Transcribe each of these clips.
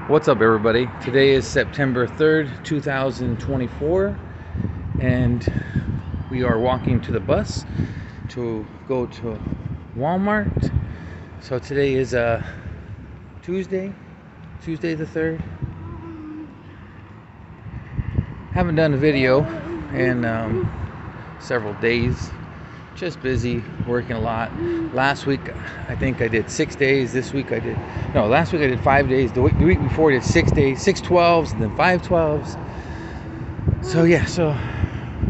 What's up, everybody? Today is September 3rd, 2024, and we are walking to the bus to go to Walmart. So today is Tuesday the 3rd. Haven't done a video in several days. Just busy, working a lot. Last week I think I did 6 days. Last week I did 5 days. The week before I did 6 days, 6 12s, and then 5 12s. So yeah, so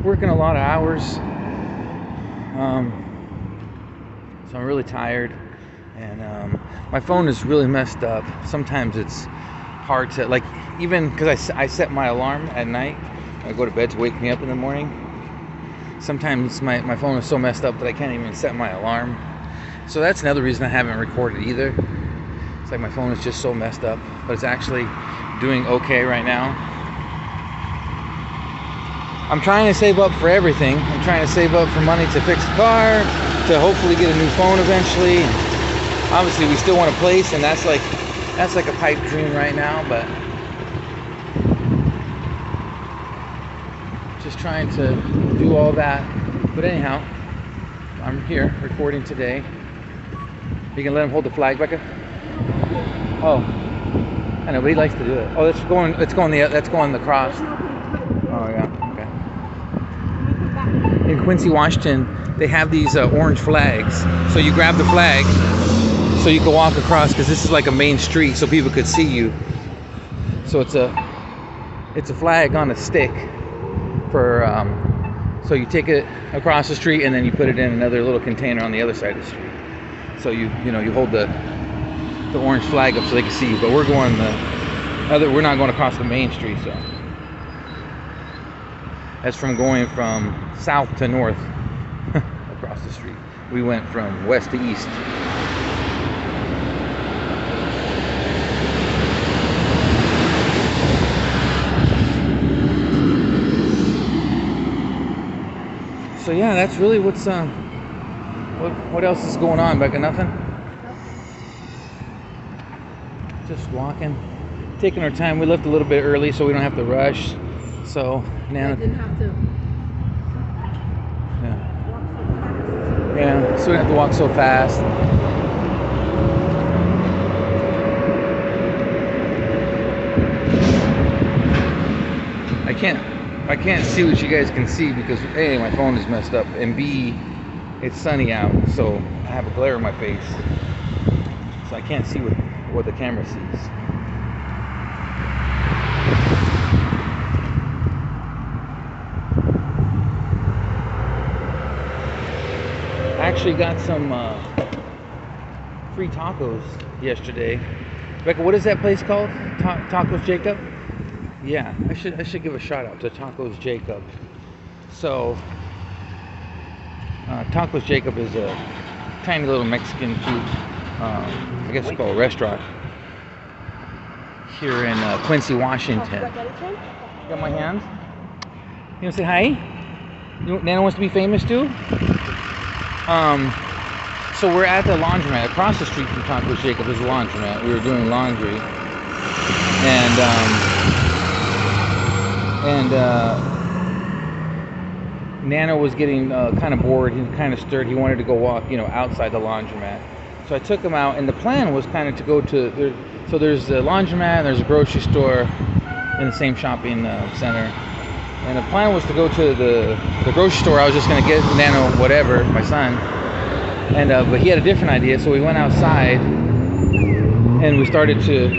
working a lot of hours. So I'm really tired, and my phone is really messed up. Sometimes it's hard to, like, even because I set my alarm at night. I go to bed to wake me up in the morning. Sometimes my phone is so messed up that I can't even set my alarm. So that's another reason I haven't recorded either. It's like my phone is just so messed up, but it's actually doing okay right now. I'm trying to save up for everything. I'm trying to save up for money to fix the car, to hopefully get a new phone eventually. And obviously we still want a place, and that's like a pipe dream right now, but just trying to do all that. But anyhow, I'm here recording today. You can let him hold the flag, Becca? Oh, I know, but he likes to do it. Oh, that's going across. Oh yeah, okay. In Quincy, Washington, they have these orange flags. So you grab the flag so you can walk across, because this is like a main street, so people could see you. So it's a flag on a stick. So you take it across the street, and then you put it in another little container on the other side of the street. So you hold the orange flag up so they can see you. But we're not going across the main street, so that's from going from south to north across the street. We went from west to east. So yeah, that's really what's what else is going on, Becca? Nothing? Just walking, taking our time. We left a little bit early so we don't have to rush. So Nana didn't have to. Yeah, so we don't have to walk so fast. I can't see what you guys can see because A, my phone is messed up, and B, it's sunny out, so I have a glare in my face, so I can't see what the camera sees. I actually got some free tacos yesterday. Becca, what is that place called? Tacos Jacob? Yeah, I should give a shout out to Tacos Jacob. So Tacos Jacob is a tiny little Mexican food, I guess it's called a restaurant here in Quincy, Washington. Got my hands? You wanna say hi? Nana wants to be famous too? So we're at the laundromat. Across the street from Tacos Jacob is a laundromat. We were doing laundry, and Nana was getting kind of bored. He kind of stirred. He wanted to go walk, outside the laundromat. So I took him out, and the plan was kind of to go to there. So there's the laundromat, and there's a grocery store in the same shopping center. And the plan was to go to the grocery store. I was just gonna get Nana whatever, my son, and but he had a different idea. So we went outside, and we started to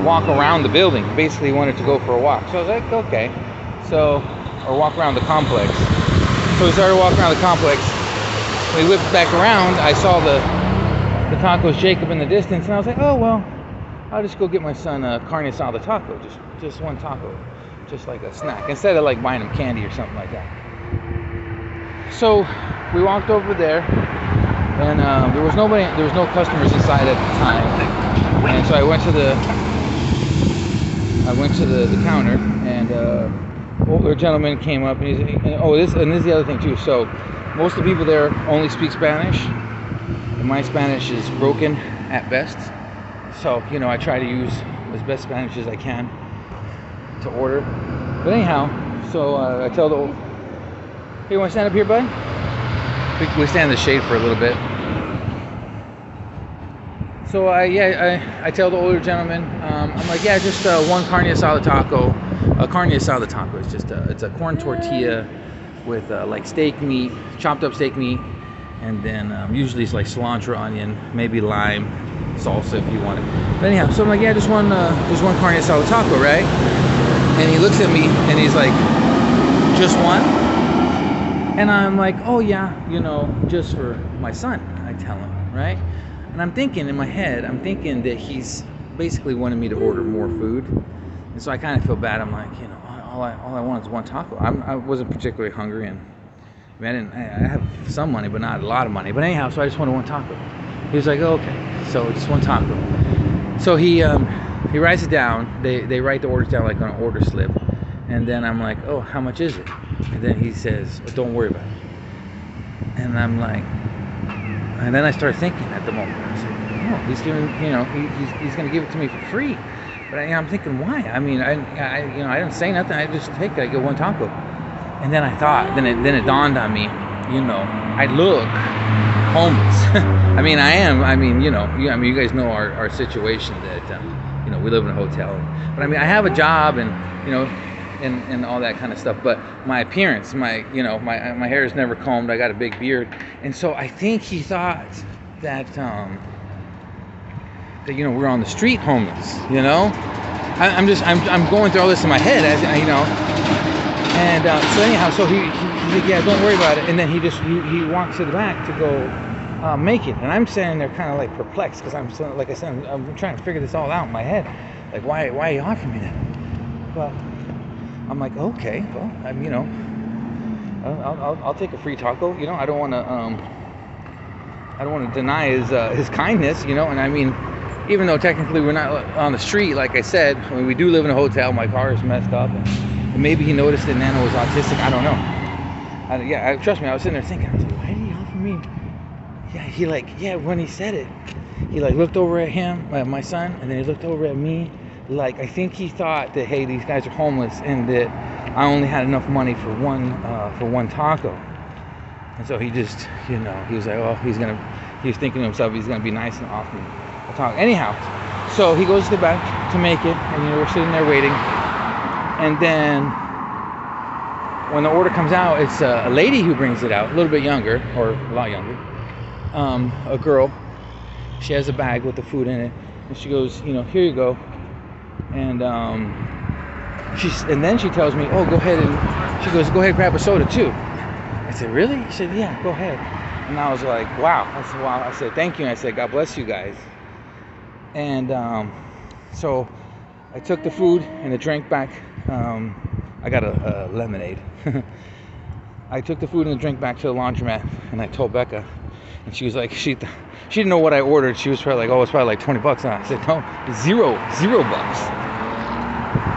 walk around the building. Basically, he wanted to go for a walk. So I was like, okay. Or walk around the complex. So we started walking around the complex. When we whipped back around, I saw the Tacos Jacob in the distance, and I was like, oh, well, I'll just go get my son a carne asada taco. Just one taco. Just like a snack. Instead of like buying him candy or something like that. So we walked over there, and there was no customers inside at the time. And so I went to the counter, and older gentleman came up, and this is the other thing too. So most of the people there only speak Spanish, My Spanish is broken at best, so you know I try to use as best Spanish as I can to order. But anyhow, so I tell the old, hey, you want to stand up here, bud? We stand in the shade for a little bit. So I tell the older gentleman, I'm like, yeah, just one carne asada taco. A carne asada taco is just it's a corn tortilla with like steak meat, chopped up steak meat, and then usually it's like cilantro, onion, maybe lime, salsa if you want it. But anyhow, so I'm like, yeah, just one carne asada taco, right? And he looks at me and he's like, just one? And I'm like, oh yeah, you know, just for my son, I tell him, right? And I'm thinking in my head, that he's basically wanted me to order more food. And so I kind of feel bad. I'm like, you know, all I want is one taco. I wasn't particularly hungry, and I mean, I have some money, but not a lot of money. But anyhow, so I just wanted one taco. He was like, oh, okay, so just one taco. So he writes it down. They write the orders down like on an order slip. And then I'm like, oh, how much is it? And then he says, oh, don't worry about it. And I'm like, and then I started thinking at the moment. I was like, no, he's giving, you know, he's going to give it to me for free. But I'm thinking, why? I mean, I you know, I didn't say nothing. I just take it. I get one taco. And then I thought, then it dawned on me, you know, I look homeless. I mean, I am. I mean, you know, you guys know our situation that, you know, we live in a hotel. But I mean, I have a job, and you know, and all that kind of stuff. But my appearance, my hair is never combed. I got a big beard, and so I think he thought that that you know, we're on the street homeless. You know, I'm going through all this in my head, as you know. And so anyhow, so he's like, yeah, don't worry about it. And then he walks to the back to go make it, and I'm standing there kind of like perplexed, because like I said, I'm trying to figure this all out in my head. Like, why are you offering me that? Well, I'm like, okay, well, you know, I'll take a free taco. You know, I don't want to deny his kindness. You know, and I mean, even though technically we're not on the street, like I said, I mean, we do live in a hotel. My car is messed up, and maybe he noticed that Nana was autistic. I don't know. Trust me, I was sitting there thinking, I was like, why did he offer me? Yeah, when he said it, he like looked over at him, my son, and then he looked over at me. Like, I think he thought that, hey, these guys are homeless, and that I only had enough money for one taco. And so he just, you know, he was like, oh, he was thinking to himself, he's gonna be nice and offer me a taco. Anyhow, so he goes to the back to make it, and you know, we're sitting there waiting. And then when the order comes out, it's a lady who brings it out, a little bit younger, or a lot younger, a girl. She has a bag with the food in it, and she goes, you know, here you go. And then she tells me, oh, go ahead, and she goes, go ahead, grab a soda too. I said, really? She said, yeah, go ahead. And I was like, wow. I said, wow. I said, thank you. And I said, God bless you guys. And so I took the food and the drink back. I got a lemonade. I took the food and the drink back to the laundromat, and I told Becca, and she was like, she didn't know what I ordered. She was probably like, oh, it's probably like $20. And I said, no, $0.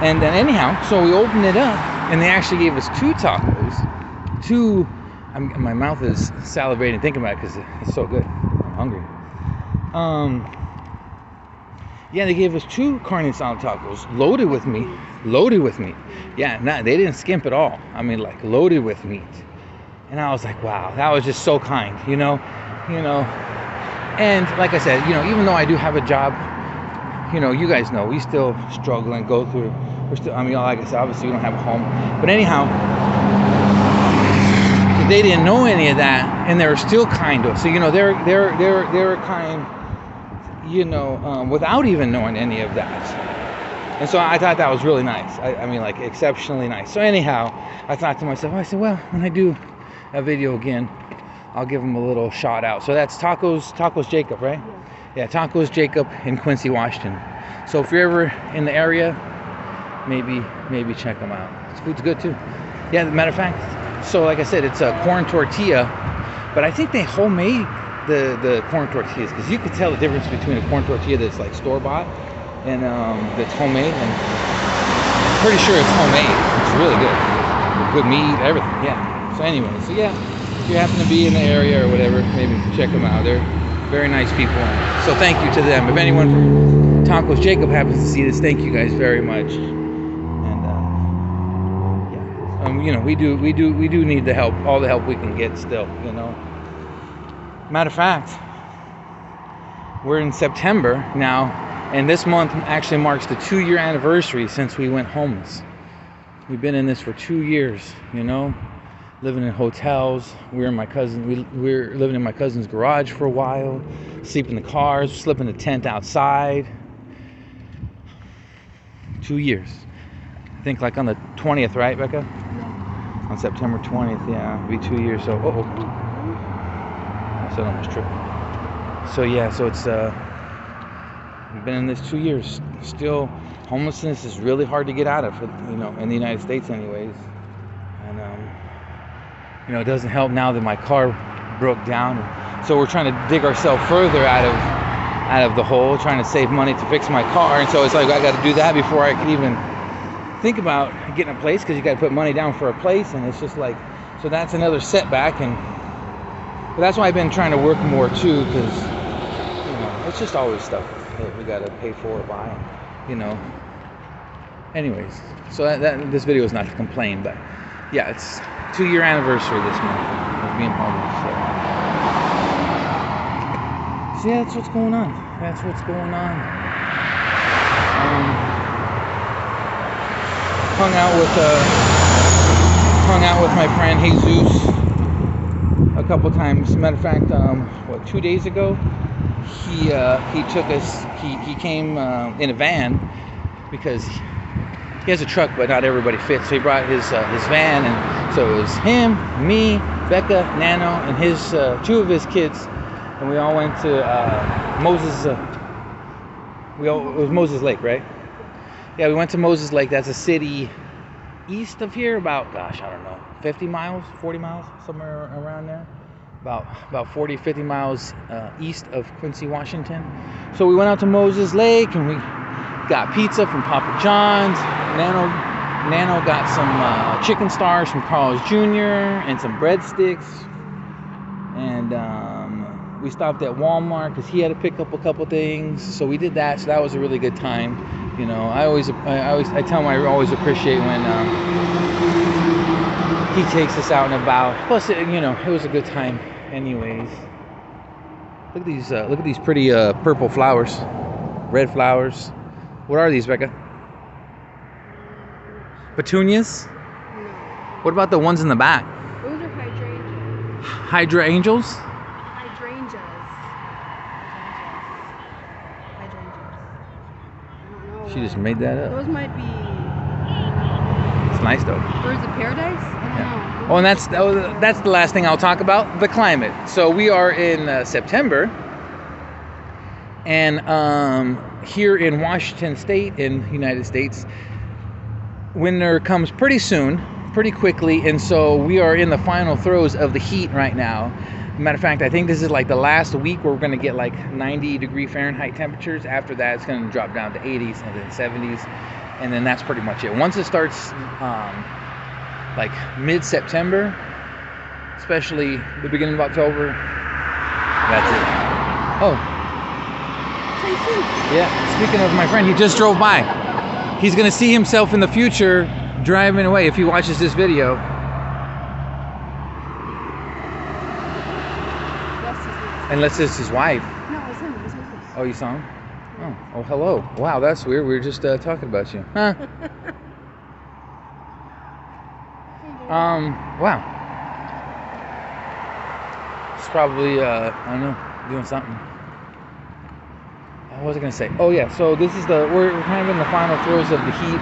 And then anyhow, so we opened it up, and they actually gave us two tacos. My mouth is salivating thinking about it because it's so good. I'm hungry. Yeah, they gave us two carne asada tacos, loaded with meat. Yeah, they didn't skimp at all. I mean, like, loaded with meat. And I was like, wow, that was just so kind, you know. And like I said, you know, even though I do have a job, you know, you guys know, we still struggle and go through. We're still, I mean, like I said, obviously we don't have a home. But anyhow, they didn't know any of that, and they were still kind of. So, you know, they're kind, you know, without even knowing any of that. And so I thought that was really nice. I mean, like, exceptionally nice. So anyhow, I thought to myself, I said, well, when I do a video again, I'll give them a little shout out. So that's Tacos Jacob, right? Yeah, Tacos Jacob in Quincy, Washington. So if you're ever in the area, maybe check them out. This food's good too. Yeah, as a matter of fact, so like I said, it's a corn tortilla, but I think they homemade the corn tortillas, because you could tell the difference between a corn tortilla that's like store-bought and that's homemade. And I'm pretty sure it's homemade. It's really good. Good meat, everything. Yeah. So anyway, so yeah, if you happen to be in the area or whatever, maybe check them out. Very nice people. So thank you to them. If anyone from Tacos Jacob happens to see this, thank you guys very much. And yeah, you know, we do need the help, all the help we can get still. You know. Matter of fact, we're in September now, and this month actually marks the 2-year anniversary since we went homeless. We've been in this for 2 years, you know, living in hotels. We were living in my cousin's garage for a while, sleeping in the cars, sleeping in the tent outside. 2 years. I think like on the 20th, right, Becca? Yeah. On September 20th, yeah, it'll be 2 years. So, I said almost tripping. So yeah, so it's we've been in this 2 years. Still, homelessness is really hard to get out of, you know, in the United States anyways. And you know, it doesn't help now that my car broke down. So we're trying to dig ourselves further out of the hole, trying to save money to fix my car. And so it's like I got to do that before I could even think about getting a place, because you got to put money down for a place, and it's just like, so that's another setback. And but that's why I've been trying to work more too, because you know, it's just always stuff that we got to pay for or buy, you know. Anyways, so that this video is not to complain, but yeah, it's 2-year anniversary this month of being homeless. So yeah, that's what's going on. That's what's going on. Hung out with my friend Jesus a couple times. Matter of fact, 2 days ago, he took us. He came in a van, because he has a truck, but not everybody fits. So he brought his van, and so it was him, me, Becca, Nano, and his 2 of his kids, and we all went to Moses. It was Moses Lake, right? Yeah, we went to Moses Lake. That's a city east of here, about, gosh, I don't know, 50 miles, 40 miles, somewhere around there. About 40, 50 miles east of Quincy, Washington. So we went out to Moses Lake, and we got pizza from Papa John's. Nano got some chicken stars from Carl's Jr. and some breadsticks. And we stopped at Walmart because he had to pick up a couple things. So we did that. So that was a really good time. You know, I tell him I always appreciate when he takes us out and about. Plus, you know, it was a good time. Anyways, look at these pretty purple flowers, red flowers. What are these, Becca? Petunias? No. What about the ones in the back? Those are hydrangeas. Hydrangeas? Hydrangeas. I don't know. She just made that up. Those might be. It's nice though. Birds of paradise? I don't know. Oh, and that's the last thing I'll talk about, the climate. So we are in September, and here in Washington State, in the United States, winter comes pretty soon, pretty quickly, and so we are in the final throes of the heat right now. Matter of fact, I think this is like the last week where we're going to get like 90-degree Fahrenheit temperatures. After that, it's going to drop down to 80s and then 70s, and then that's pretty much it. Once it starts like mid-September, especially the beginning of October, that's it. Oh, yeah, speaking of my friend, he just drove by. He's gonna see himself in the future driving away if he watches this video. Unless it's his wife. No, it's him. It's him. Oh, you saw him? Oh, hello. Wow, that's weird. We were just talking about you. Huh? Wow. It's probably, I don't know, doing something. What was I gonna say? Oh yeah, so this is we're kind of in the final throes of the heat.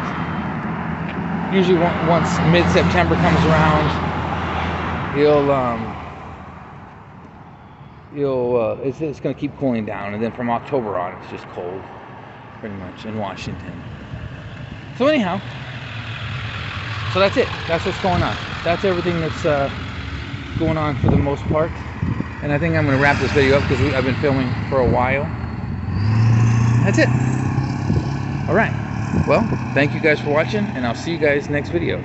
Usually once mid-September comes around, it's gonna keep cooling down, and then from October on, it's just cold, pretty much, in Washington. So anyhow, so that's it. That's what's going on. That's everything that's going on for the most part. And I think I'm going to wrap this video up because I've been filming for a while. That's it. All right. Well, thank you guys for watching, and I'll see you guys next video.